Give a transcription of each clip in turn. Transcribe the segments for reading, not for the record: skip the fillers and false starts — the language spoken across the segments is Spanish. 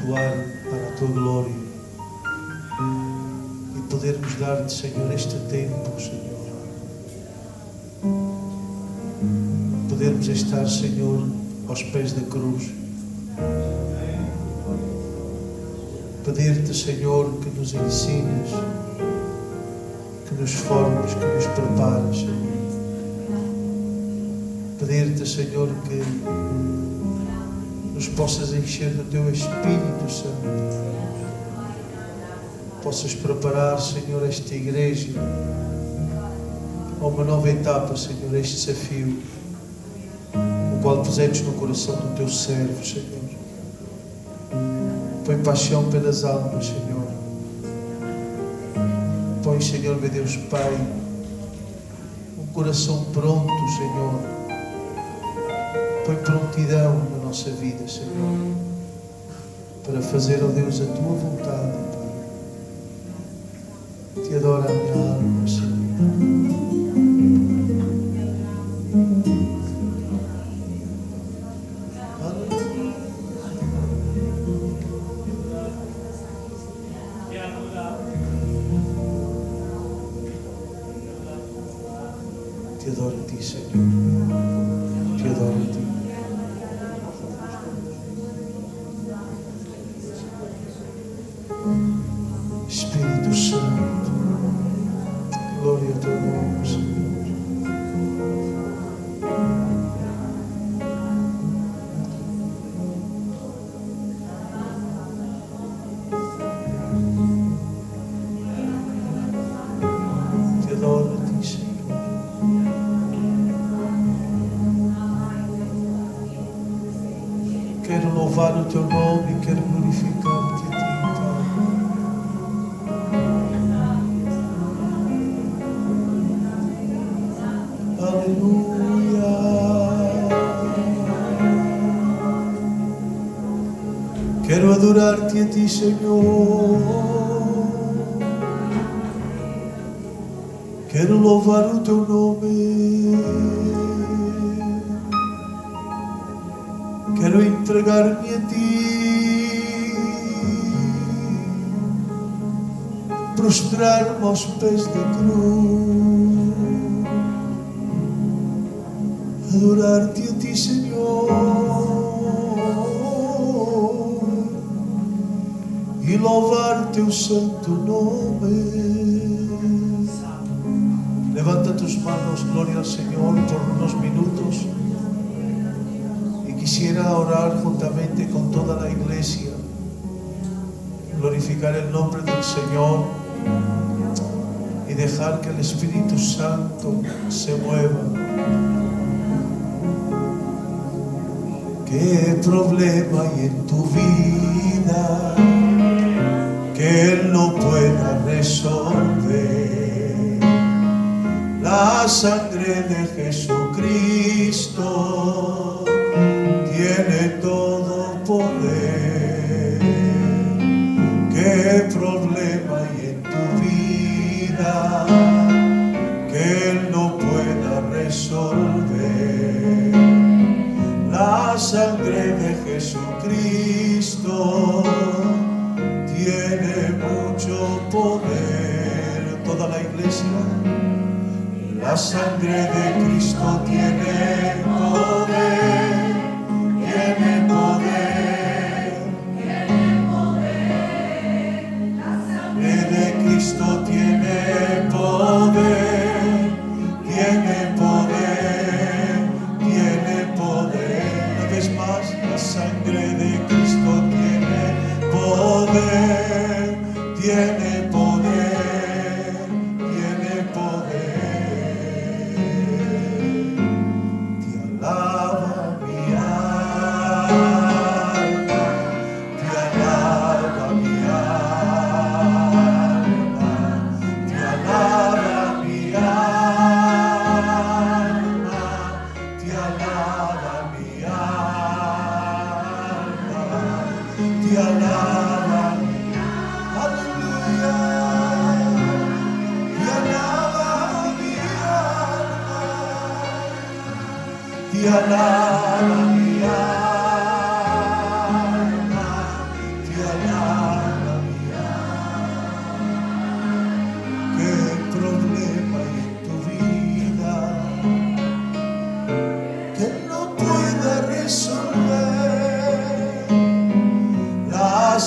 actuar para a Tua glória e podermos dar-te, Senhor, este tempo, Senhor. Podermos estar, Senhor, aos pés da cruz. Pedir-te, Senhor, que nos ensines, que nos formes, que nos prepares, Senhor. Pedir-te, Senhor, que nos possas encher do Teu Espírito Santo. Possas preparar, Senhor, esta igreja a uma nova etapa, Senhor, este desafio, o qual puseste no coração do Teu servo, Senhor. Põe paixão pelas almas, Senhor. Põe, Senhor, meu Deus Pai, um coração pronto, Senhor. Põe prontidão na nossa vida, Senhor, para fazer, ó Deus, a Tua vontade, Pai. Te adoro a minha alma, Senhor. Te adoro a Ti, Senhor. Te adoro a Ti. Espírito Santo, glória a Teu nome, Senhor. Te adoro a Ti, Senhor. Quero louvar o Teu nome e quero glorificar-te a Ti, Pai. Aleluia. Quero adorar-te a Ti, Senhor. Quero louvar o Teu nome. Quero entregar-me a Ti, prostrar-me aos pés da cruz, adorar-te a Ti, Senhor, e louvar Teu santo nome. Levanta tus manos, gloria al Señor, por unos minutos. Quisiera orar juntamente con toda la iglesia, glorificar el nombre del Señor y dejar que el Espíritu Santo se mueva. ¿Qué problema hay en tu vida que Él no pueda resolver? La sangre de Jesucristo tiene todo poder. ¿Qué problema hay en tu vida que Él no pueda resolver? La sangre de Jesucristo tiene mucho poder. Toda la iglesia. La sangre de Cristo tiene poder. Tiene poder, tiene poder, la sangre de Cristo tiene poder, tiene poder, tiene poder. Una vez más, la sangre de Cristo tiene poder, tiene poder, tiene poder. Te alaba mi alma, te alaba mi alma, te alaba mi alma, te alaba mi alma, te alaba mi alma. Aleluya, te alaba mi alma, te alaba mi alma, te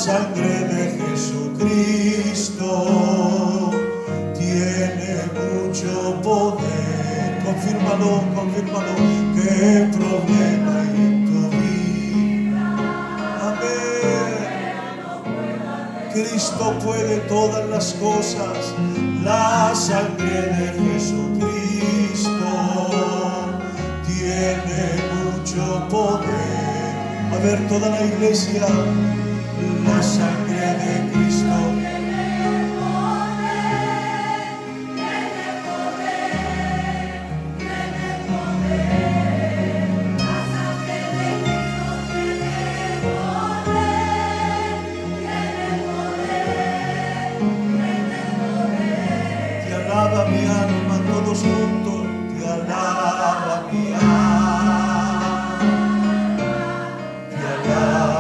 sangre de Jesucristo tiene mucho poder. Confírmalo, confírmalo. ¿Qué problema hay en tu vida? Amén. Cristo puede todas las cosas. La sangre de Jesucristo tiene mucho poder. A ver, toda la iglesia. La sangre de Cristo tiene poder, tiene poder, tiene poder. La sangre de Cristo tiene poder, tiene poder, tiene poder. Te alaba mi alma, todos juntos. Te alaba mi alma, te alaba.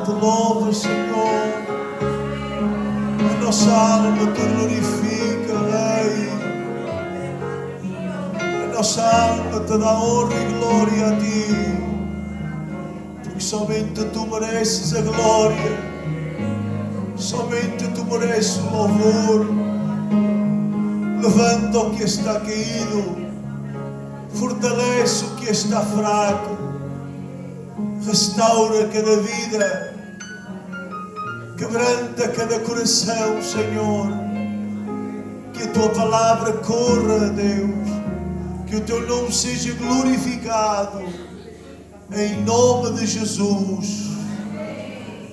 Tu louvor, Senhor, em nossa alma tu glorifica, Rei, em nossa alma te dá honra e glória a ti, porque somente tu mereces a glória, somente tu mereces o louvor. Levanta o que está caído, fortalece o que está fraco, restaura cada vida, quebranta cada coração, Senhor. Que a tua palavra corra, Deus, que o teu nome seja glorificado, em nome de Jesus.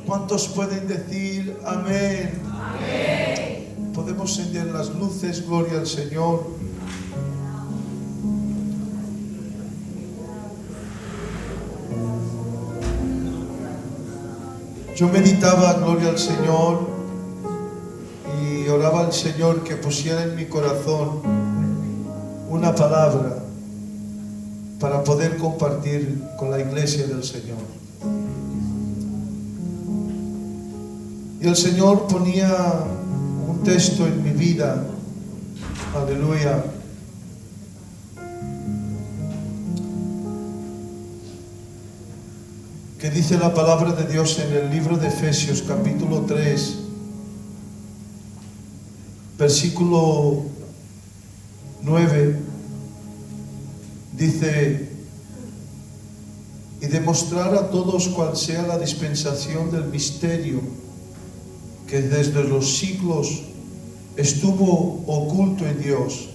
¿Cuántos pueden decir amén? Amén. Podemos encender las luces, gloria al Señor. Yo meditaba, gloria al Señor, y oraba al Señor que pusiera en mi corazón una palabra para poder compartir con la iglesia del Señor. Y el Señor ponía un texto en mi vida, aleluya, que dice la palabra de Dios en el libro de Efesios capítulo 3, versículo 9, dice: y demostrar a todos cuál sea la dispensación del misterio que desde los siglos estuvo oculto en Dios,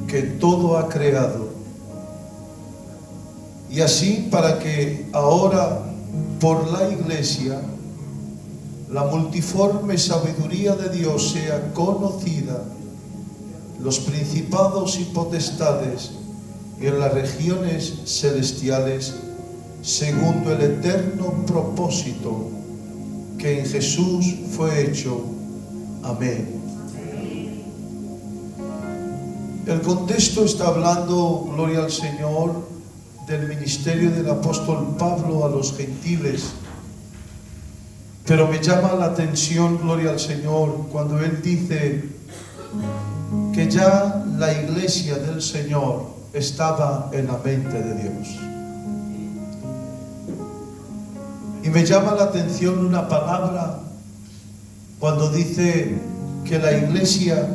que todo ha creado. Y así, para que ahora por la iglesia la multiforme sabiduría de Dios sea conocida, los principados y potestades en las regiones celestiales, según el eterno propósito que en Jesús fue hecho. Amén. El contexto está hablando, gloria al Señor, del ministerio del apóstol Pablo a los gentiles, pero me llama la atención, gloria al Señor, cuando él dice que ya la iglesia del Señor estaba en la mente de Dios. Y me llama la atención una palabra cuando dice que la iglesia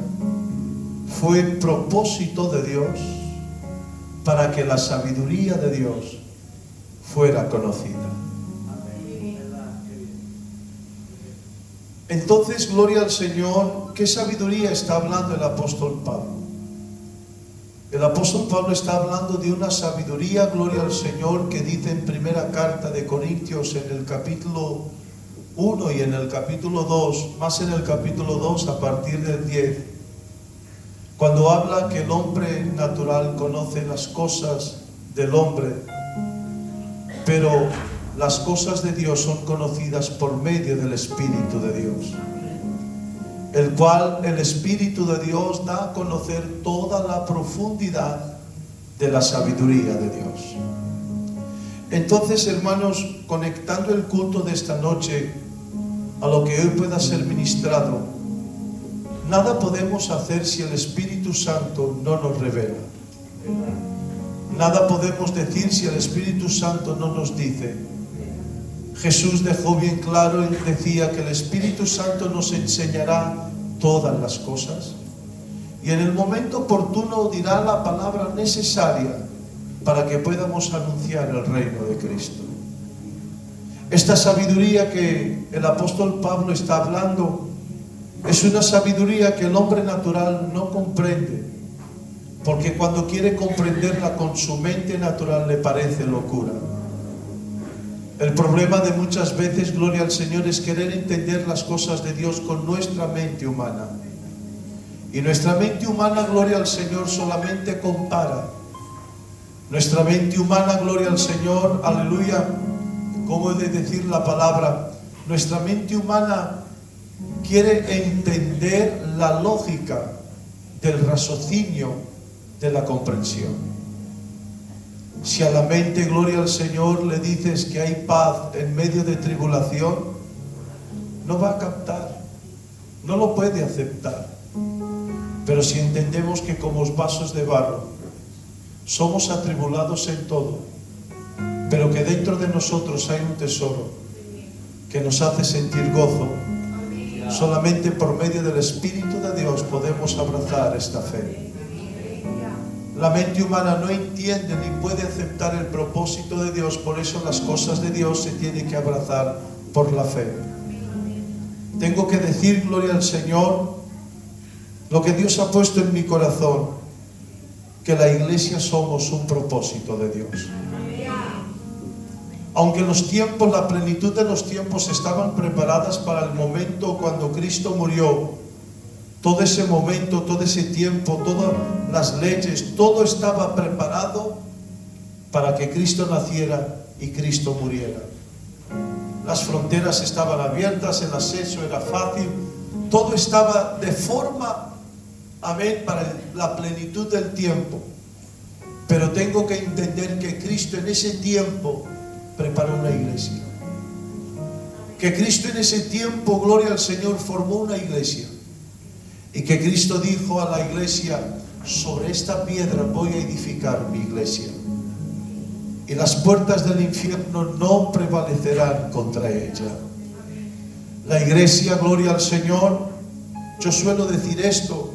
fue propósito de Dios para que la sabiduría de Dios fuera conocida. Entonces, gloria al Señor, ¿qué sabiduría está hablando el apóstol Pablo? El apóstol Pablo está hablando de una sabiduría, gloria al Señor, que dice en primera carta de Corintios, en el capítulo 1 y en el capítulo 2, más en el capítulo 2 a partir del 10, cuando habla que el hombre natural conoce las cosas del hombre, pero las cosas de Dios son conocidas por medio del Espíritu de Dios, el cual el Espíritu de Dios da a conocer toda la profundidad de la sabiduría de Dios. Entonces, hermanos, conectando el culto de esta noche a lo que hoy pueda ser ministrado, nada podemos hacer si el Espíritu Santo no nos revela. Nada podemos decir si el Espíritu Santo no nos dice. Jesús dejó bien claro y decía que el Espíritu Santo nos enseñará todas las cosas y en el momento oportuno dirá la palabra necesaria para que podamos anunciar el reino de Cristo. Esta sabiduría que el apóstol Pablo está hablando es una sabiduría que el hombre natural no comprende, porque cuando quiere comprenderla con su mente natural le parece locura. El problema de muchas veces, gloria al Señor, es querer entender las cosas de Dios con nuestra mente humana. Y nuestra mente humana, gloria al Señor, solamente compara. Nuestra mente humana, gloria al Señor, aleluya, ¿cómo he de decir la palabra? Nuestra mente humana quiere entender la lógica del raciocinio de la comprensión. Si a la mente, gloria al Señor, le dices que hay paz en medio de tribulación, no va a captar, no lo puede aceptar. Pero si entendemos que como vasos de barro somos atribulados en todo, pero que dentro de nosotros hay un tesoro que nos hace sentir gozo, solamente por medio del Espíritu de Dios podemos abrazar esta fe. La mente humana no entiende ni puede aceptar el propósito de Dios, por eso las cosas de Dios se tienen que abrazar por la fe. Tengo que decir, gloria al Señor, lo que Dios ha puesto en mi corazón, que la iglesia somos un propósito de Dios. Aunque los tiempos, la plenitud de los tiempos estaban preparadas para el momento cuando Cristo murió, todo ese momento, todo ese tiempo, todas las leyes, todo estaba preparado para que Cristo naciera y Cristo muriera. Las fronteras estaban abiertas, el acceso era fácil, todo estaba de forma, amén, para la plenitud del tiempo. Pero tengo que entender que Cristo en ese tiempo preparó una iglesia. Que Cristo en ese tiempo, gloria al Señor, formó una iglesia. Y que Cristo dijo a la iglesia, sobre esta piedra voy a edificar mi iglesia. Y las puertas del infierno no prevalecerán contra ella. La iglesia, gloria al Señor, yo suelo decir esto,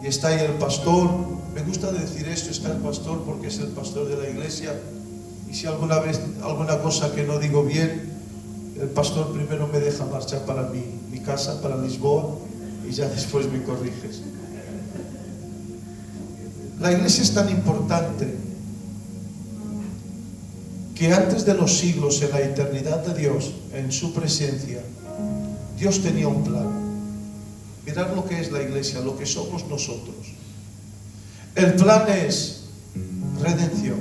y está ahí el pastor, me gusta decir esto, está el pastor porque es el pastor de la iglesia, y si alguna vez, alguna cosa que no digo bien, el pastor primero me deja marchar para mi casa, para Lisboa, y ya después me corriges. La iglesia es tan importante que antes de los siglos, en la eternidad de Dios, en su presencia, Dios tenía un plan. Mirad lo que es la iglesia, lo que somos nosotros. El plan es redención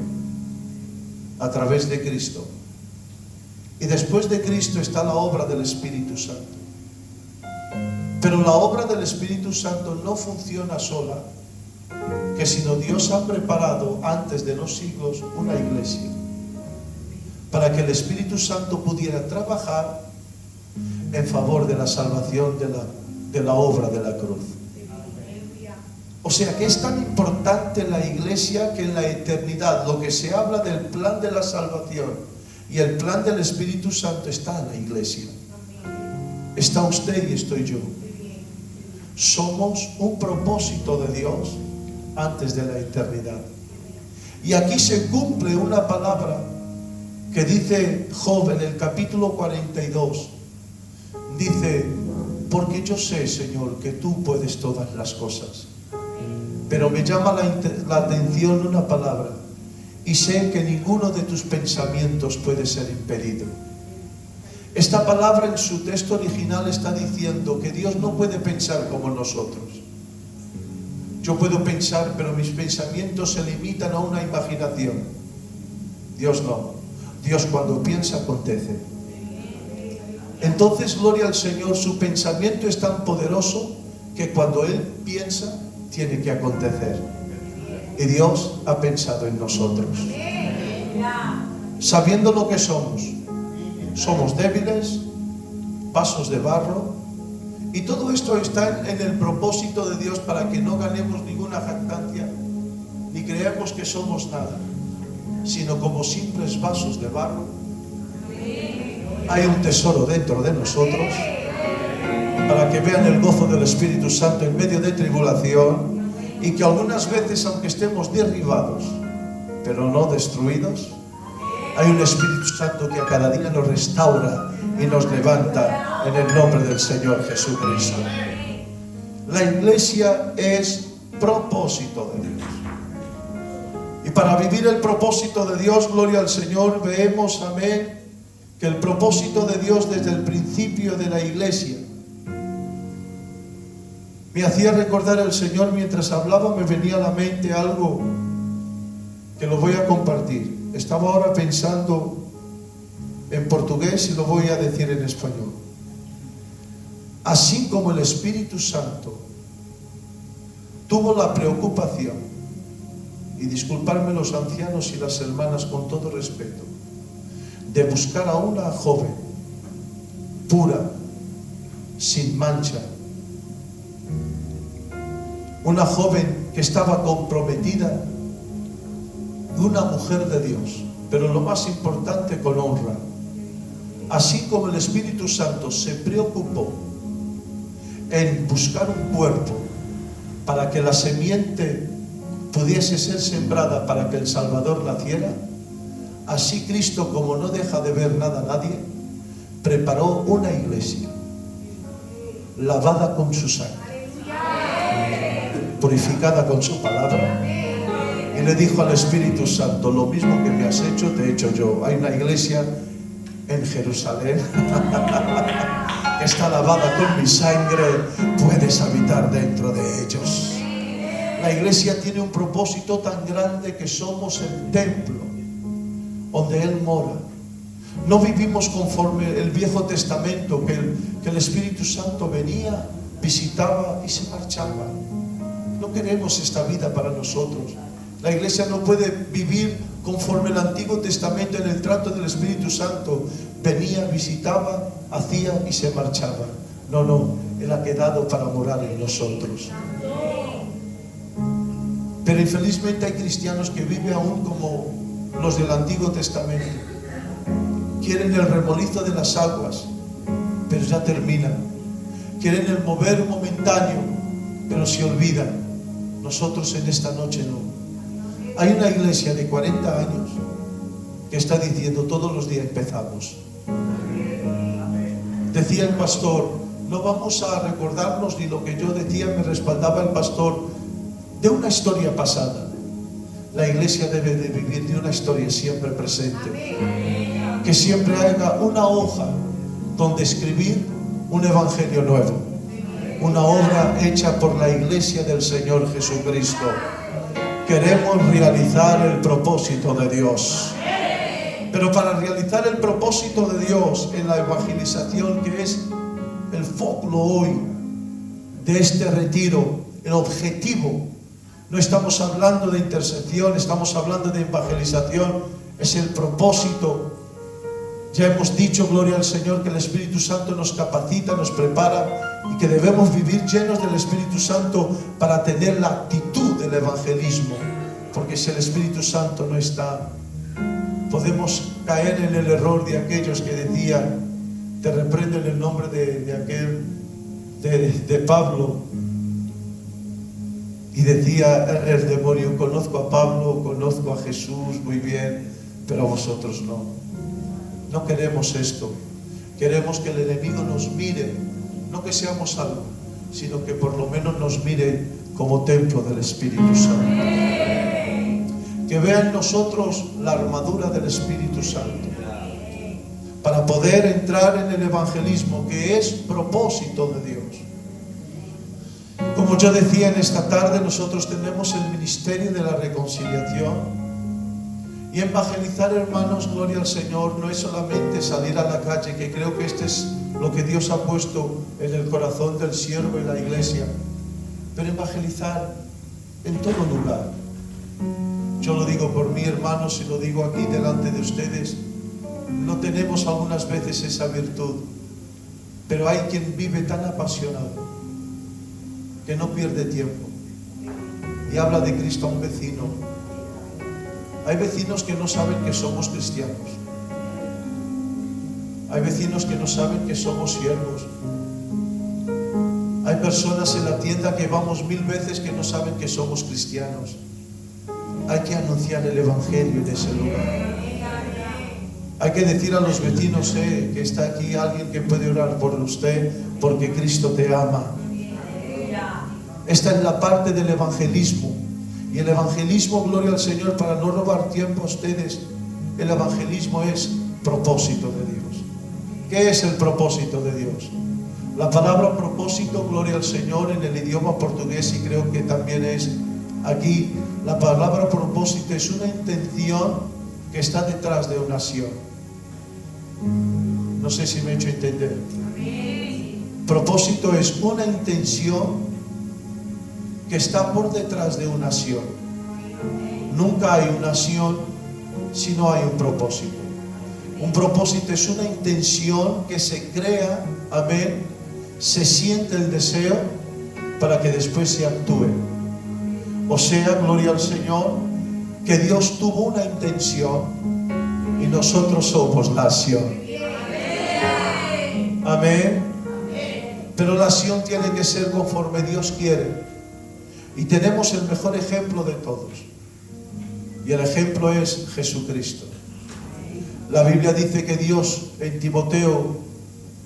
a través de Cristo. Y después de Cristo está la obra del Espíritu Santo. Pero la obra del Espíritu Santo no funciona sola, que sino Dios ha preparado antes de los siglos una iglesia para que el Espíritu Santo pudiera trabajar en favor de la salvación de la obra de la cruz. O sea que es tan importante la iglesia que en la eternidad lo que se habla del plan de la salvación y el plan del Espíritu Santo está en la iglesia. Está usted y estoy yo. Somos un propósito de Dios antes de la eternidad. Y aquí se cumple una palabra que dice Job en el capítulo 42. Dice, porque yo sé, Señor, que tú puedes todas las cosas. Pero me llama la atención una palabra. Y sé que ninguno de tus pensamientos puede ser impedido. Esta palabra en su texto original está diciendo que Dios no puede pensar como nosotros. Yo puedo pensar, pero mis pensamientos se limitan a una imaginación. Dios no. Dios cuando piensa acontece. Entonces, gloria al Señor, su pensamiento es tan poderoso que cuando Él piensa, tiene que acontecer. Y Dios ha pensado en nosotros. Sabiendo lo que somos. Somos débiles, vasos de barro. Y todo esto está en el propósito de Dios para que no ganemos ninguna jactancia, ni creamos que somos nada, sino como simples vasos de barro. Hay un tesoro dentro de nosotros para que vean el gozo del Espíritu Santo en medio de tribulación, y que algunas veces, aunque estemos derribados, pero no destruidos, hay un Espíritu Santo que a cada día nos restaura y nos levanta en el nombre del Señor Jesucristo. La iglesia es propósito de Dios. Y para vivir el propósito de Dios, gloria al Señor, vemos, amén, que el propósito de Dios desde el principio de la iglesia me hacía recordar al Señor mientras hablaba. Me venía a la mente algo que lo voy a compartir. Estaba ahora pensando en portugués y lo voy a decir en español. Así como el Espíritu Santo tuvo la preocupación, y disculparme los ancianos y las hermanas con todo respeto, de buscar a una joven pura, sin mancha, una joven que estaba comprometida, una mujer de Dios, pero lo más importante, con honra. Así como el Espíritu Santo se preocupó en buscar un cuerpo para que la semiente pudiese ser sembrada para que el Salvador naciera, así Cristo, como no deja de ver nada a nadie, preparó una iglesia lavada con su sangre, purificada con su palabra, y le dijo al Espíritu Santo: lo mismo que me has hecho, te he hecho yo. Hay una iglesia en Jerusalén que está lavada con mi sangre, puedes habitar dentro de ellos. La iglesia tiene un propósito tan grande que somos el templo donde Él mora. No vivimos conforme el Viejo Testamento, que el Espíritu Santo venía, visitaba y se marchaba. No queremos esta vida para nosotros. La iglesia no puede vivir conforme el Antiguo Testamento en el trato del Espíritu Santo. Venía, visitaba, hacía y se marchaba. No, no, Él ha quedado para morar en nosotros. Pero infelizmente hay cristianos que viven aún como los del Antiguo Testamento. Quieren el remolizo de las aguas, pero ya terminan. Quieren el mover momentáneo, pero se olvidan. Nosotros en esta noche no. Hay una iglesia de 40 años que está diciendo: todos los días empezamos. Decía el pastor: no vamos a recordarnos, ni lo que yo decía, me respaldaba el pastor, de una historia pasada. La iglesia debe de vivir de una historia siempre presente. Que siempre haya una hoja donde escribir un evangelio nuevo. Una obra hecha por la iglesia del Señor Jesucristo. Queremos realizar el propósito de Dios. Pero para realizar el propósito de Dios en la evangelización, que es el foco hoy de este retiro, el objetivo, no estamos hablando de intercesión, estamos hablando de evangelización, es el propósito. Ya hemos dicho, gloria al Señor, que el Espíritu Santo nos capacita, nos prepara, y que debemos vivir llenos del Espíritu Santo para tener la actitud del evangelismo. Porque si el Espíritu Santo no está, podemos caer en el error de aquellos que decían, te reprendo en el nombre de Pablo, y decía el demonio: conozco a Pablo, conozco a Jesús muy bien, pero a vosotros no. No queremos esto. Queremos que el enemigo nos mire, no que seamos salvos, sino que por lo menos nos mire como templo del Espíritu Santo. Que vea en nosotros la armadura del Espíritu Santo, para poder entrar en el evangelismo, que es propósito de Dios. Como yo decía en esta tarde, nosotros tenemos el ministerio de la reconciliación. Y evangelizar, hermanos, gloria al Señor, no es solamente salir a la calle, que creo que este es lo que Dios ha puesto en el corazón del siervo y la iglesia, pero evangelizar en todo lugar. Yo lo digo por mí, hermanos, y lo digo aquí delante de ustedes. No tenemos algunas veces esa virtud, pero hay quien vive tan apasionado que no pierde tiempo y habla de Cristo a un vecino. Hay vecinos que no saben que somos cristianos. Hay vecinos que no saben que somos siervos. Hay personas en la tienda que vamos 1000 veces que no saben que somos cristianos. Hay que anunciar el evangelio en ese lugar. Hay que decir a los vecinos, que está aquí alguien que puede orar por usted porque Cristo te ama. Esta es la parte del evangelismo. Y el evangelismo, gloria al Señor, para no robar tiempo a ustedes, el evangelismo es propósito de Dios. ¿Qué es el propósito de Dios? La palabra propósito, gloria al Señor, en el idioma portugués, y creo que también es aquí, la palabra propósito es una intención que está detrás de una acción. No sé si me he hecho entender. Propósito es una intención que está por detrás de una acción. Nunca hay una acción si no hay un propósito. Un propósito es una intención que se crea, amén, se siente el deseo para que después se actúe. O sea, gloria al Señor, que Dios tuvo una intención y nosotros somos la acción. Amén. Pero la acción tiene que ser conforme Dios quiere. Y tenemos el mejor ejemplo de todos. Y el ejemplo es Jesucristo. La Biblia dice que Dios, en Timoteo,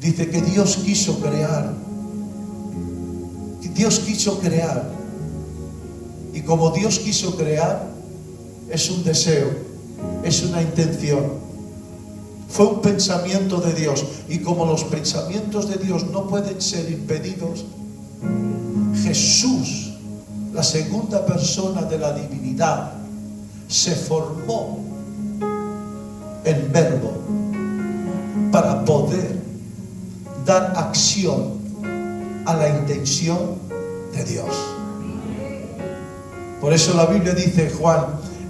dice que Dios quiso crear. Dios quiso crear. Y como Dios quiso crear, es un deseo, es una intención. Fue un pensamiento de Dios. Y como los pensamientos de Dios no pueden ser impedidos, Jesús, la segunda persona de la divinidad, se formó en verbo para poder dar acción a la intención de Dios. Por eso la Biblia dice, Juan,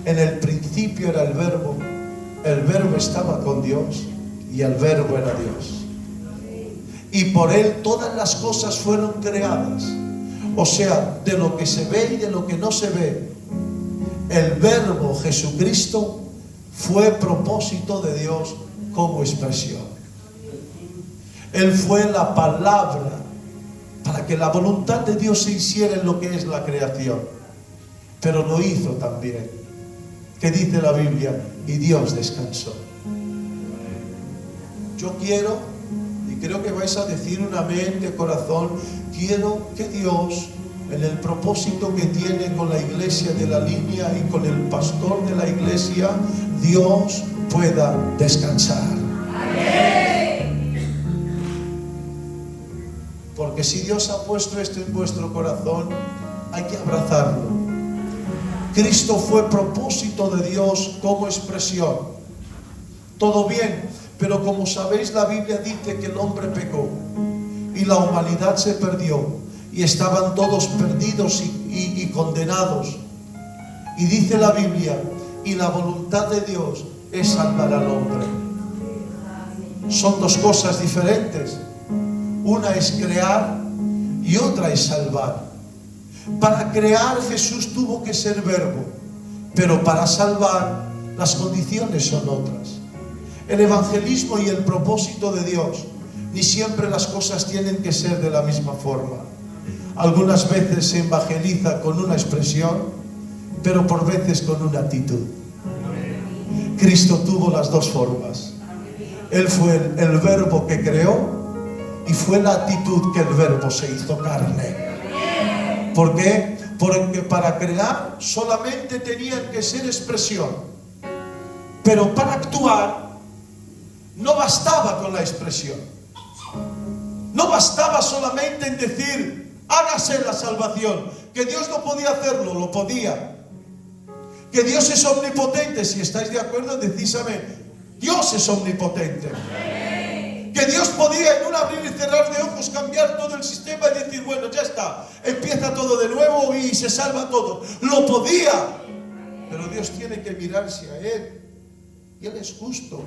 en el principio era el verbo estaba con Dios y el verbo era Dios. Y por él todas las cosas fueron creadas. O sea, de lo que se ve y de lo que no se ve, el verbo Jesucristo fue propósito de Dios como expresión. Él fue la palabra para que la voluntad de Dios se hiciera en lo que es la creación. Pero lo hizo también. ¿Qué dice la Biblia? Y Dios descansó. Yo quiero, y creo que vais a decir un amén de corazón, quiero que Dios, en el propósito que tiene con la iglesia de la línea y con el pastor de la iglesia, Dios pueda descansar. Amén. Porque si Dios ha puesto esto en vuestro corazón, hay que abrazarlo. Cristo fue propósito de Dios como expresión. Todo bien, pero como sabéis, la Biblia dice que el hombre pecó y la humanidad se perdió y estaban todos perdidos y condenados. Y dice la Biblia, y la voluntad de Dios es salvar al hombre. Son dos cosas diferentes. Una es crear y otra es salvar. Para crear Jesús tuvo que ser verbo, pero para salvar las condiciones son otras. El evangelismo y el propósito de Dios, ni siempre las cosas tienen que ser de la misma forma. Algunas veces se evangeliza con una expresión, pero por veces con una actitud. Cristo tuvo las dos formas. Él fue el verbo que creó y fue la actitud que el verbo se hizo carne. ¿Por qué? Porque para crear solamente tenían que ser expresión, pero para actuar no bastaba con la expresión. No bastaba solamente en decir, hágase la salvación. Que Dios no podía hacerlo, lo podía. Que Dios es omnipotente. Si estáis de acuerdo, decís amén. Dios es omnipotente. Que Dios podía en un abrir y cerrar de ojos cambiar todo el sistema y decir, bueno, ya está, empieza todo de nuevo y se salva todo. Lo podía. Pero Dios tiene que mirarse a Él. Y Él es justo.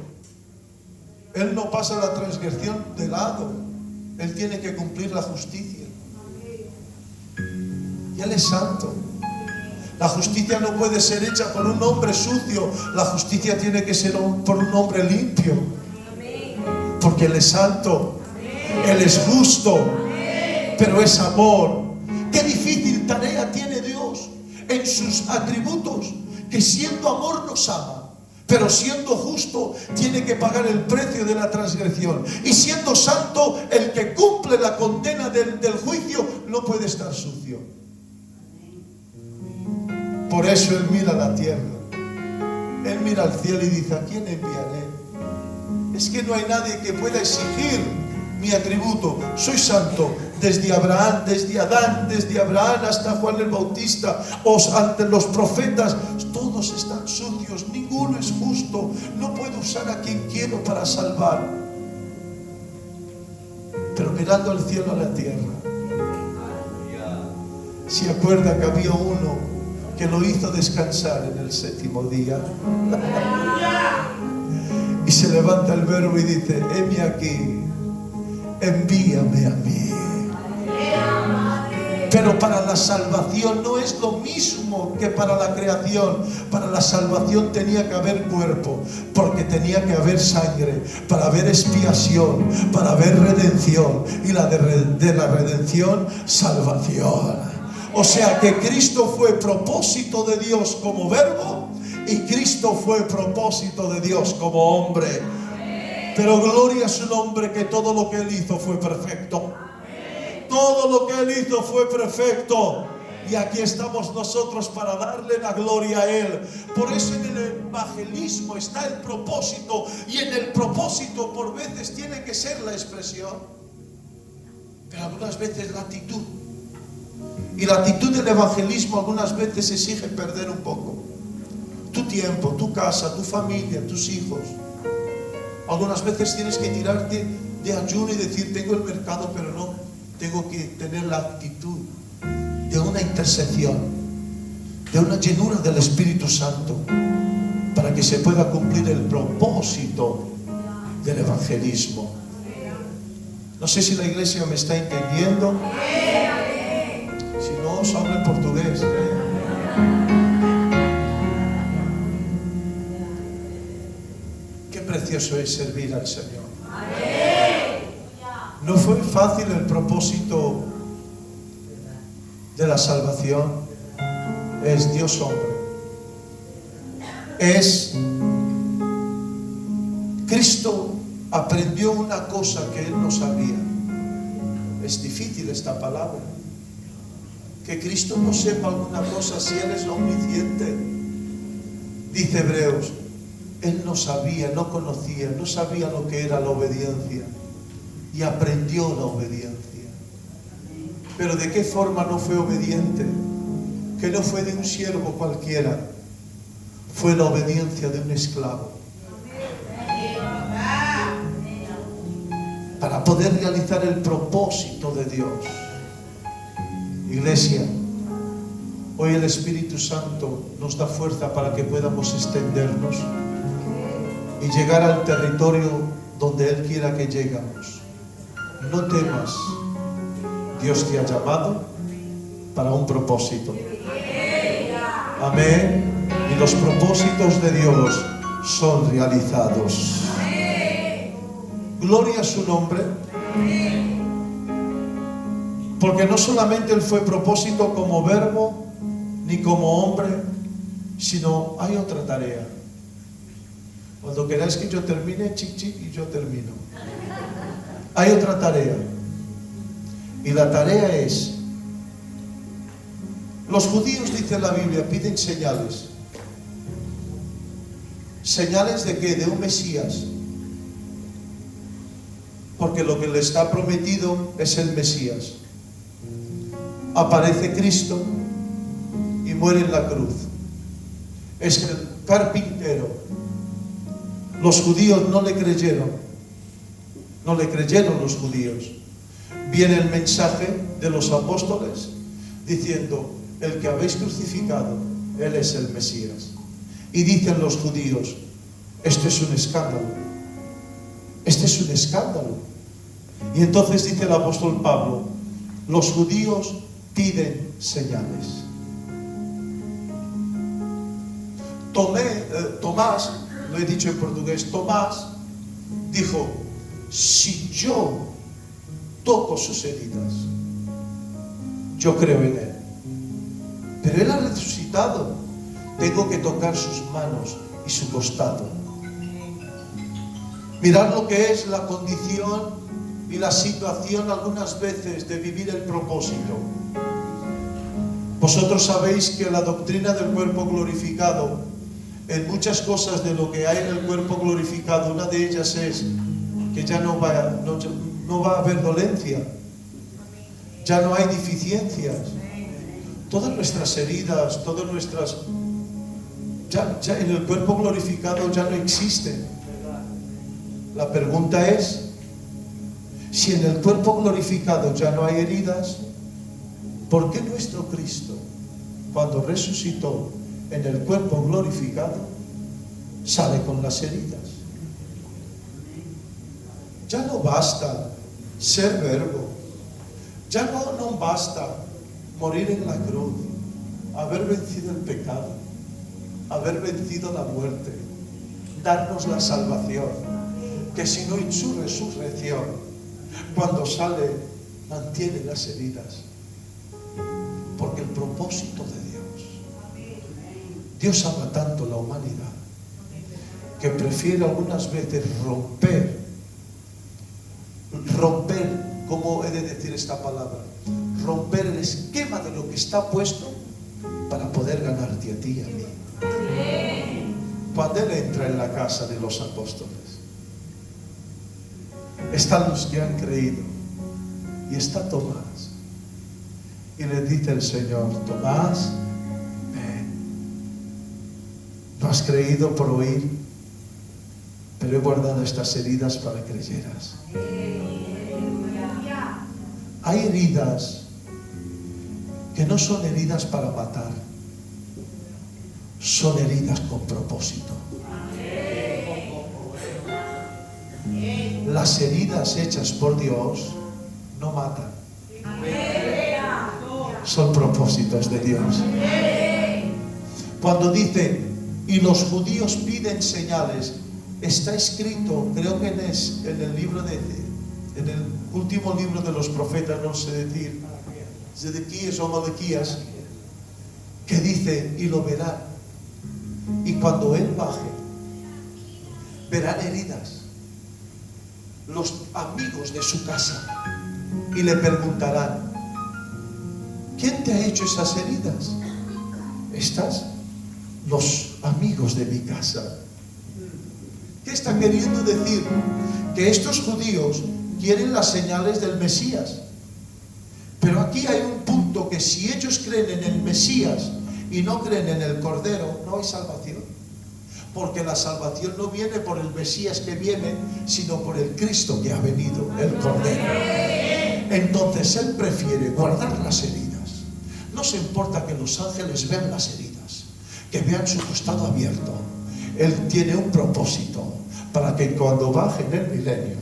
Él no pasa la transgresión de lado. Él tiene que cumplir la justicia. Y Él es santo. La justicia no puede ser hecha por un hombre sucio. La justicia tiene que ser por un hombre limpio. Porque Él es santo. Él es justo. Pero es amor. Qué difícil tarea tiene Dios en sus atributos. Que siendo amor nos ama. Pero siendo justo tiene que pagar el precio de la transgresión. Y siendo santo, el que cumple la condena del juicio no puede estar sucio. Por eso Él mira la tierra. Él mira al cielo y dice, ¿a quién enviaré? Es que no hay nadie que pueda exigir mi atributo. Soy santo desde Abraham, desde Adán, desde Abraham hasta Juan el Bautista, ante los profetas. Todos están sucios, ninguno es justo. No puedo usar a quien quiero para salvar. Pero mirando al cielo, a la tierra, se acuerda que había uno que lo hizo descansar en el séptimo día. Y se levanta el verbo y dice, heme aquí, envíame a mí. Pero para la salvación no es lo mismo que para la creación. Para la salvación tenía que haber cuerpo, porque tenía que haber sangre, para haber expiación, para haber redención, y de la redención, salvación. O sea que Cristo fue propósito de Dios como verbo, y Cristo fue propósito de Dios como hombre. Pero gloria a su nombre, que todo lo que Él hizo fue perfecto. Todo lo que Él hizo fue perfecto. Y aquí estamos nosotros para darle la gloria a Él. Por eso en el evangelismo está el propósito. Y en el propósito por veces tiene que ser la expresión, pero algunas veces la actitud. Y la actitud del evangelismo algunas veces exige perder un poco tu tiempo, tu casa, tu familia, tus hijos. Algunas veces tienes que tirarte de ayuno y decir, tengo el mercado, pero no, tengo que tener la actitud de una intercesión, de una llenura del Espíritu Santo, para que se pueda cumplir el propósito del evangelismo. No sé si la iglesia me está entendiendo. Si no, os hablo en portugués. Qué precioso es servir al Señor. No fue fácil el propósito de la salvación. Es Dios hombre. Cristo aprendió una cosa que Él no sabía. Es difícil esta palabra. Que Cristo no sepa alguna cosa si Él es omnisciente. Dice Hebreos, Él no sabía, no conocía, no sabía lo que era la obediencia. Y aprendió la obediencia. Pero ¿de qué forma no fue obediente? Que no fue de un siervo cualquiera. Fue la obediencia de un esclavo. Para poder realizar el propósito de Dios. Iglesia, hoy el Espíritu Santo nos da fuerza para que podamos extendernos y llegar al territorio donde Él quiera que lleguemos. No temas, Dios te ha llamado para un propósito. Amén. Y los propósitos de Dios son realizados. Gloria a su nombre. Porque no solamente Él fue propósito como verbo ni como hombre, sino hay otra tarea. Cuando queráis que yo termine, chic chic, y yo termino. Hay otra tarea. Y la tarea es, los judíos, dice la Biblia, piden señales. ¿Señales de qué? De un Mesías. Porque lo que le está prometido es el Mesías. Aparece Cristo y muere en la cruz. Es el carpintero. Los judíos no le creyeron. No le creyeron los judíos. Viene el mensaje de los apóstoles diciendo: el que habéis crucificado, Él es el Mesías. Y dicen los judíos: esto es un escándalo. Este es un escándalo. Y entonces dice el apóstol Pablo: los judíos piden señales. Tomás, lo he dicho en portugués, Tomás dijo: si yo toco sus heridas, yo creo en Él. Pero Él ha resucitado. Tengo que tocar sus manos y su costado. Mirad lo que es la condición y la situación algunas veces de vivir el propósito. Vosotros sabéis que la doctrina del cuerpo glorificado, en muchas cosas de lo que hay en el cuerpo glorificado, una de ellas es que ya no va a haber dolencia, ya no hay deficiencias. Todas nuestras heridas, todas nuestras... Ya en el cuerpo glorificado ya no existen. La pregunta es, si en el cuerpo glorificado ya no hay heridas, ¿por qué nuestro Cristo, cuando resucitó en el cuerpo glorificado, sale con las heridas? Ya no basta ser verbo, ya no basta morir en la cruz, haber vencido el pecado, haber vencido la muerte, darnos la salvación, que sino en su resurrección, cuando sale, mantiene las heridas. Porque el propósito de Dios ama tanto la humanidad, que prefiere algunas veces romper, ¿cómo he de decir esta palabra? Romper el esquema de lo que está puesto para poder ganarte a ti y a mí. Cuando Él entra en la casa de los apóstoles, están los que han creído y está Tomás, y le dice el Señor: Tomás, ven, no has creído por oír, pero he guardado estas heridas para que creyeras. Hay heridas que no son heridas para matar, son heridas con propósito. Las heridas hechas por Dios no matan, son propósitos de Dios. Cuando dice, y los judíos piden señales, está escrito, creo que en el libro en el último libro de los profetas, no sé decir, Zedequías o Malaquías, que dice, y lo verán, y cuando Él baje, verán heridas los amigos de su casa y le preguntarán: ¿quién te ha hecho esas heridas? Estas, los amigos de mi casa. ¿Qué está queriendo decir? Que estos judíos quieren las señales del Mesías, pero aquí hay un punto, que si ellos creen en el Mesías y no creen en el Cordero, no hay salvación. Porque la salvación no viene por el Mesías que viene, sino por el Cristo que ha venido, el Cordero. Entonces Él prefiere guardar las heridas. No se importa que los ángeles vean las heridas, que vean su costado abierto. Él tiene un propósito, para que cuando baje en el milenio,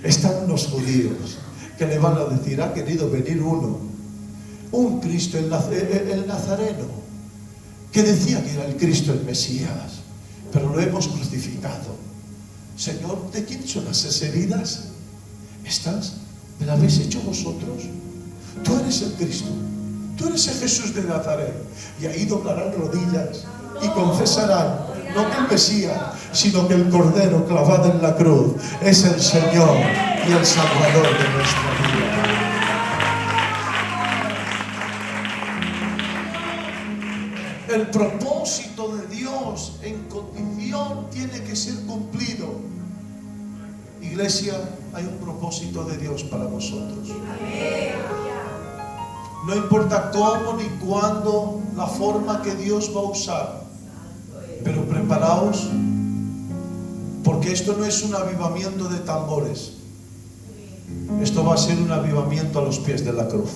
están unos judíos que le van a decir: ha querido venir un Cristo, el Nazareno, que decía que era el Cristo, el Mesías, pero lo hemos crucificado. Señor, ¿de quién son esas heridas? ¿Estas? ¿Me las habéis hecho vosotros? Tú eres el Cristo, tú eres el Jesús de Nazaret. Y ahí doblarán rodillas y confesarán, no que el Mesías, sino que el Cordero clavado en la cruz es el Señor y el Salvador de nuestra vida. El propósito de Dios en condición tiene que ser cumplido. Iglesia, hay un propósito de Dios para vosotros. No importa cómo ni cuándo, la forma que Dios va a usar, pero preparaos, porque esto no es un avivamiento de tambores. Esto va a ser un avivamiento a los pies de la cruz.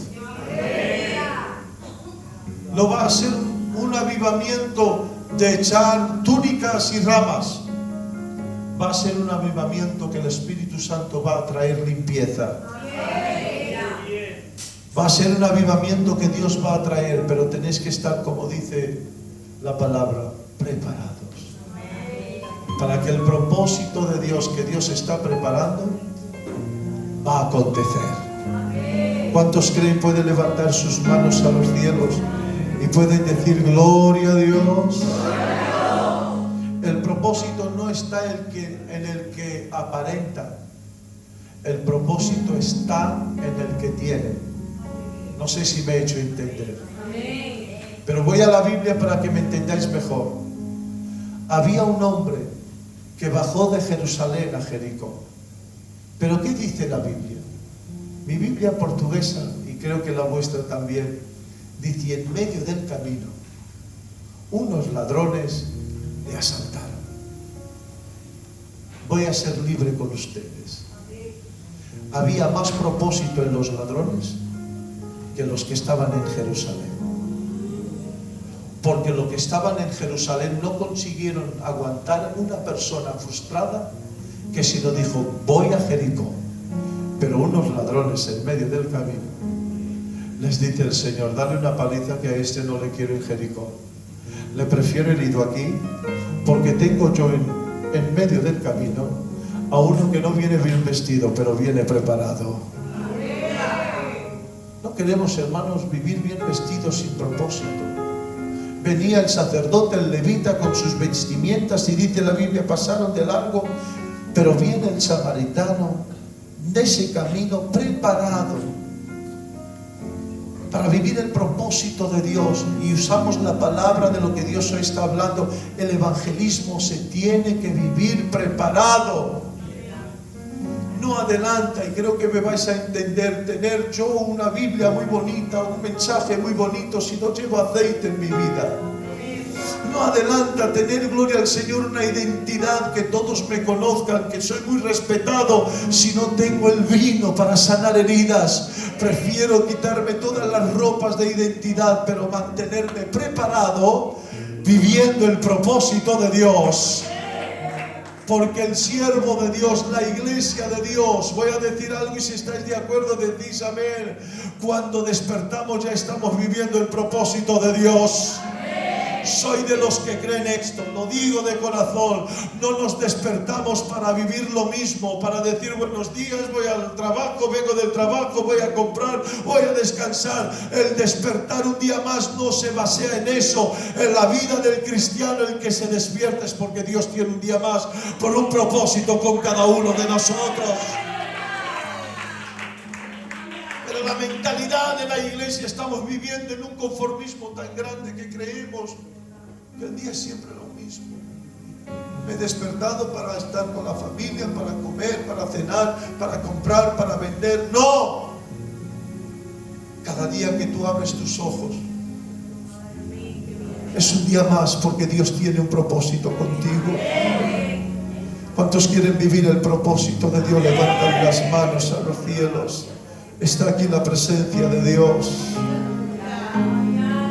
No va a ser un avivamiento de echar túnicas y ramas. Va a ser un avivamiento que el Espíritu Santo va a traer limpieza. Va a ser un avivamiento que Dios va a traer, pero tenéis que estar, como dice la palabra, preparados. Para que el propósito de Dios que Dios está preparando va a acontecer. ¿Cuántos creen pueden levantar sus manos a los cielos y pueden decir gloria a Dios? El propósito no está en el que aparenta. El propósito está en el que tiene. No sé si me he hecho entender. Pero voy a la Biblia para que me entendáis mejor. Había un hombre que bajó de Jerusalén a Jericó. ¿Pero qué dice la Biblia? Mi Biblia portuguesa, y creo que la vuestra también, dice: en medio del camino unos ladrones le asaltaron. Voy a ser libre con ustedes. Había más propósito en los ladrones que los que estaban en Jerusalén. Porque los que estaban en Jerusalén no consiguieron aguantar una persona frustrada que si no dijo: voy a Jericó. Pero unos ladrones en medio del camino, les dice el Señor: dale una paliza, que a este no le quiero en Jericó. Le prefiero herido aquí, porque tengo yo en medio del camino a uno que no viene bien vestido, pero viene preparado. No queremos, hermanos, vivir bien vestidos sin propósito. Venía el sacerdote, el levita, con sus vestimentas, y dice la Biblia, pasaron de largo, pero viene el samaritano de ese camino preparado para vivir el propósito de Dios. Y usamos la palabra de lo que Dios hoy está hablando. El evangelismo se tiene que vivir preparado. No adelanta, y creo que me vais a entender, tener yo una Biblia muy bonita, un mensaje muy bonito, si no llevo aceite en mi vida. No adelanta tener, gloria al Señor, una identidad, que todos me conozcan, que soy muy respetado, si no tengo el vino para sanar heridas. Prefiero quitarme todas las ropas de identidad, pero mantenerme preparado, viviendo el propósito de Dios. Porque el siervo de Dios, la iglesia de Dios, voy a decir algo y si estáis de acuerdo decís amén. Cuando despertamos ya estamos viviendo el propósito de Dios. Soy de los que creen esto, lo digo de corazón. No nos despertamos para vivir lo mismo, para decir buenos días, voy al trabajo, vengo del trabajo, voy a comprar, voy a descansar. El despertar un día más no se basea en eso. En la vida del cristiano, el que se despierta es porque Dios tiene un día más por un propósito con cada uno de nosotros. Pero la mentalidad de la iglesia, estamos viviendo en un conformismo tan grande que creemos que el día es siempre lo mismo. Me he despertado para estar con la familia, para comer, para cenar, para comprar, para vender. ¡No! Cada día que tú abres tus ojos es un día más, porque Dios tiene un propósito contigo. ¿Cuántos quieren vivir el propósito de Dios? Levantan las manos a los cielos. Está aquí la presencia de Dios.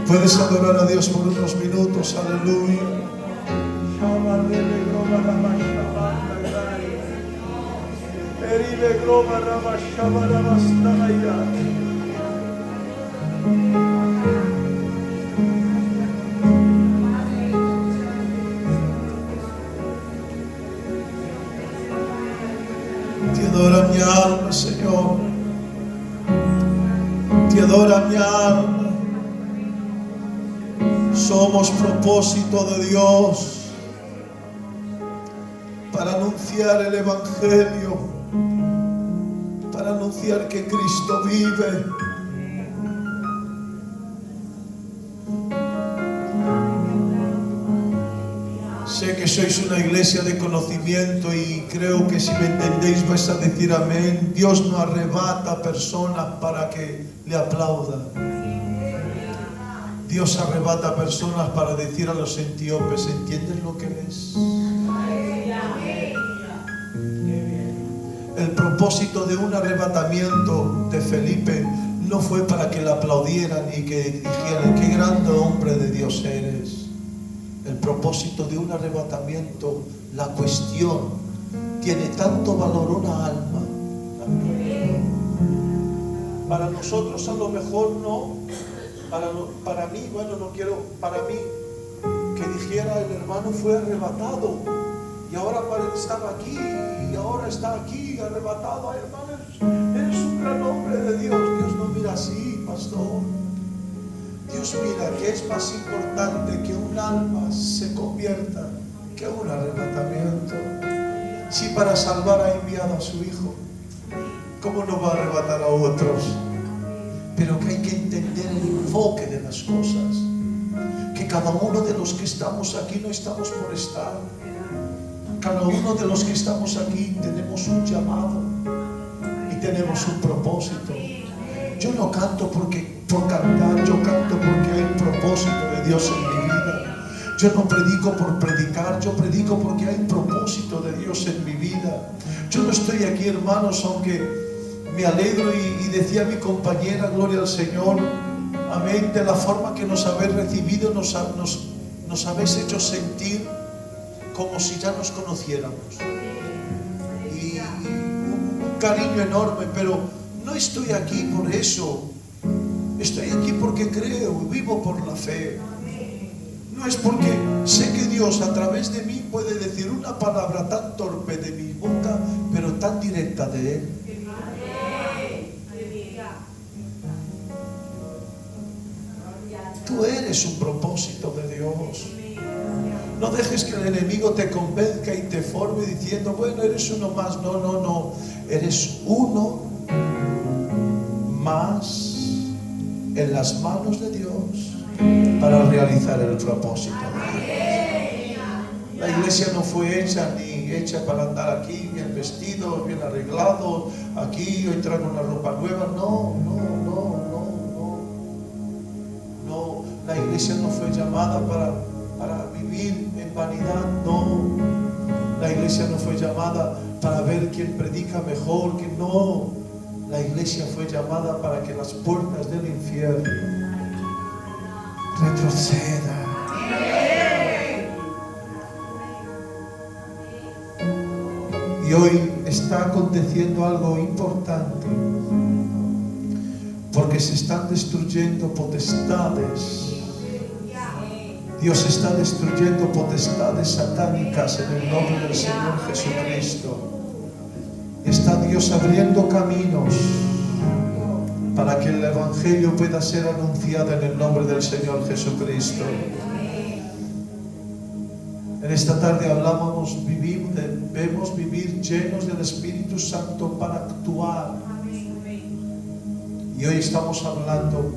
Puedes adorar a Dios por unos minutos. Aleluya. Te adora mi alma, Señor. Te adora mi alma. Somos propósito de Dios para anunciar el Evangelio, para anunciar que Cristo vive. Sé que sois una iglesia de conocimiento y creo que si me entendéis vais a decir amén. Dios no arrebata personas para que le aplaudan. Dios arrebata personas para decir a los etíopes, ¿entiendes lo que es? El propósito de un arrebatamiento de Felipe no fue para que le aplaudieran y que dijeran, qué grande hombre de Dios eres. El propósito de un arrebatamiento, la cuestión, tiene tanto valor una alma. Para nosotros a lo mejor no, para mí, bueno, no quiero, para mí, que dijera el hermano fue arrebatado y ahora estaba aquí y ahora está aquí arrebatado. Ay, hermano, eres un gran hombre de Dios. Dios no mira así, pastor. Dios mira que es más importante que un alma se convierta que un arrebatamiento. Si para salvar ha enviado a su Hijo, ¿cómo no va a arrebatar a otros? Pero que hay que entender el enfoque de las cosas. Que cada uno de los que estamos aquí no estamos por estar. Cada uno de los que estamos aquí tenemos un llamado y tenemos un propósito. Yo no canto por cantar, yo canto porque hay un propósito de Dios en mi vida. Yo no predico por predicar, yo predico porque hay un propósito de Dios en mi vida. Yo no estoy aquí, hermanos, aunque me alegro y decía mi compañera, gloria al Señor, amén, de la forma que nos habéis recibido, nos habéis hecho sentir como si ya nos conociéramos. Y un cariño enorme, pero no estoy aquí por eso. Estoy aquí porque creo, vivo por la fe. No es porque sé que Dios a través de mí puede decir una palabra tan torpe de mi boca, pero tan directa de Él. Tú eres un propósito de Dios. No dejes que el enemigo te convenzca y te forme diciendo, bueno, eres uno más. No, no, no. Eres uno más en las manos de Dios para realizar el propósito. La iglesia no fue hecha para andar aquí bien vestido, bien arreglado, aquí hoy traigo una ropa nueva. No. La iglesia no fue llamada para vivir en vanidad, no. La iglesia no fue llamada para ver quién predica mejor, que no. La iglesia fue llamada para que las puertas del infierno retrocedan. Y hoy está aconteciendo algo importante, porque se están destruyendo potestades. Dios está destruyendo potestades satánicas en el nombre del Señor Jesucristo. Está Dios abriendo caminos para que el Evangelio pueda ser anunciado en el nombre del Señor Jesucristo. En esta tarde debemos vivir llenos del Espíritu Santo para actuar. Y hoy estamos hablando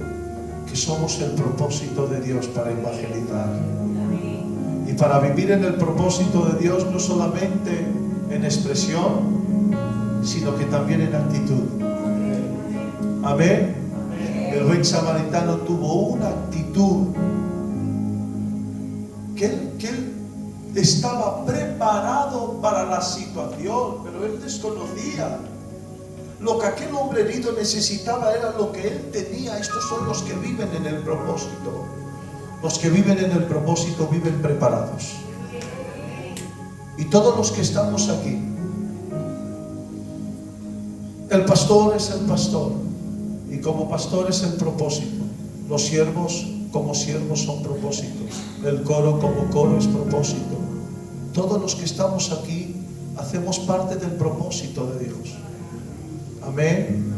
que somos el propósito de Dios para evangelizar. Y para vivir en el propósito de Dios no solamente en expresión, sino que también en actitud. Amén. El buen samaritano tuvo una actitud que él estaba preparado para la situación, pero él desconocía. Lo que aquel hombre herido necesitaba era lo que él tenía. Estos son los que viven en el propósito. Los que viven en el propósito viven preparados. Y todos los que estamos aquí, el pastor es el pastor, y como pastor es el propósito. Los siervos como siervos son propósitos. El coro como coro es propósito. Todos los que estamos aquí hacemos parte del propósito de Dios. Amén.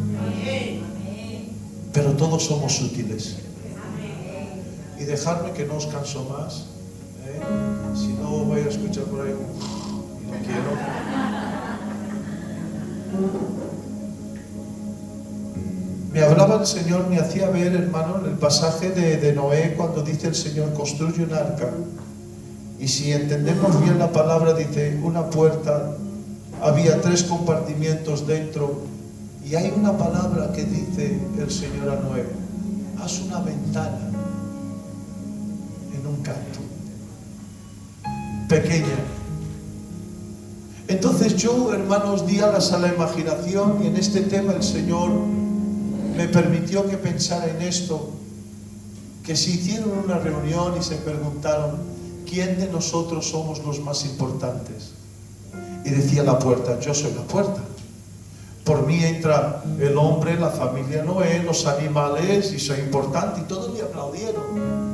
Pero todos somos útiles. Y dejadme que no os canso más. Si no voy a escuchar por ahí, no quiero. Me hablaba el Señor, me hacía ver, hermano, el pasaje de Noé, cuando dice el Señor construye un arca. Y si entendemos bien la palabra, dice una puerta, había 3 compartimientos dentro, y hay una palabra que dice el Señor a Noé: haz una ventana en un canto, pequeña. Entonces yo, hermanos, di alas a la imaginación, y en este tema el Señor me permitió que pensara en esto, que si hicieron una reunión y se preguntaron ¿quién de nosotros somos los más importantes? Y decía la puerta: yo soy la puerta. Por mí entra el hombre, la familia Noé, los animales, y soy importante. Y todos me aplaudieron.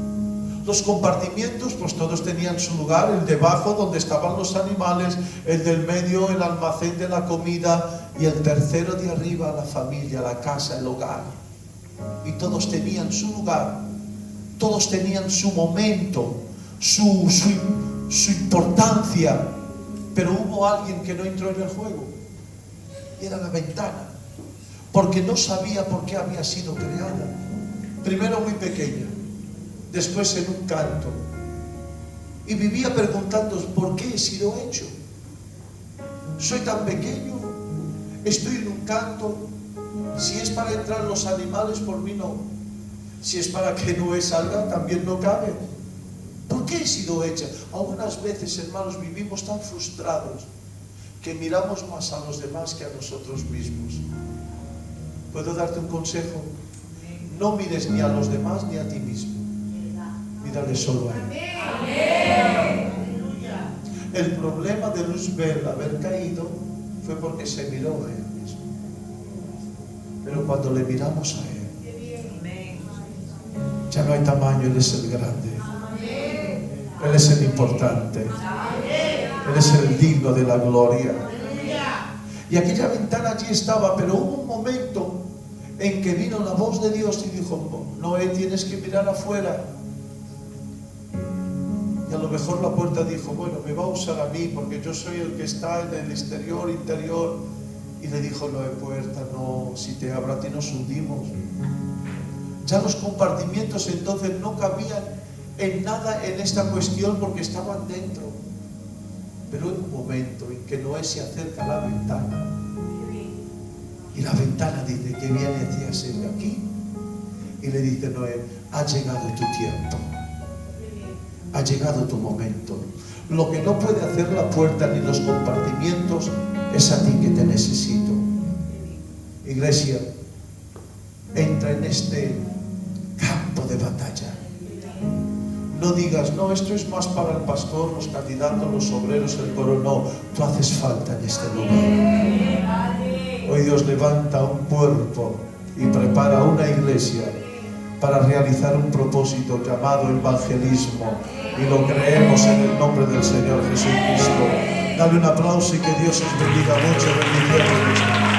Los compartimientos, pues todos tenían su lugar: el de abajo donde estaban los animales, el del medio el almacén de la comida, y el tercero de arriba la familia, la casa, el hogar. Y todos tenían su lugar, todos tenían su momento, su importancia. Pero hubo alguien que no entró en el juego, y era la ventana, porque no sabía por qué había sido creada. Primero muy pequeña, después en un canto, y vivía preguntando: ¿por qué he sido hecho? Soy tan pequeño, estoy en un canto. Si es para entrar los animales, por mí no. Si es para que Noé salga, también no cabe. ¿Por qué he sido hecha? Algunas veces, hermanos, vivimos tan frustrados que miramos más a los demás que a nosotros mismos. ¿Puedo darte un consejo? No mires ni a los demás ni a ti mismo. Mírale solo a Él. El problema de Luzbel haber caído fue porque se miró a Él mismo. Pero cuando le miramos a Él, ya no hay tamaño. Él es el grande. Él es el importante. Él es el digno de la gloria. Y aquella ventana allí estaba, pero hubo un momento en que vino la voz de Dios y dijo: Noé, tienes que mirar afuera. Y a lo mejor la puerta dijo: bueno, me va a usar a mí porque yo soy el que está en el exterior, interior. Y le dijo Noé: puerta, no, si te abro a ti nos hundimos. Ya los compartimientos entonces no cabían en nada en esta cuestión porque estaban dentro. Pero en un momento en que Noé se acerca a la ventana, y la ventana dice que viene hacia ser aquí, y le dice Noé: ha llegado tu tiempo, ha llegado tu momento. Lo que no puede hacer la puerta ni los compartimientos es a ti que te necesito. Iglesia, entra en este campo de batalla. No digas: no, esto es más para el pastor, los candidatos, los obreros, el coro. No, tú haces falta en este lugar. Hoy Dios levanta un cuerpo y prepara una iglesia para realizar un propósito llamado evangelismo, y lo creemos en el nombre del Señor Jesucristo. Dale un aplauso y que Dios os bendiga mucho. Bendiciones.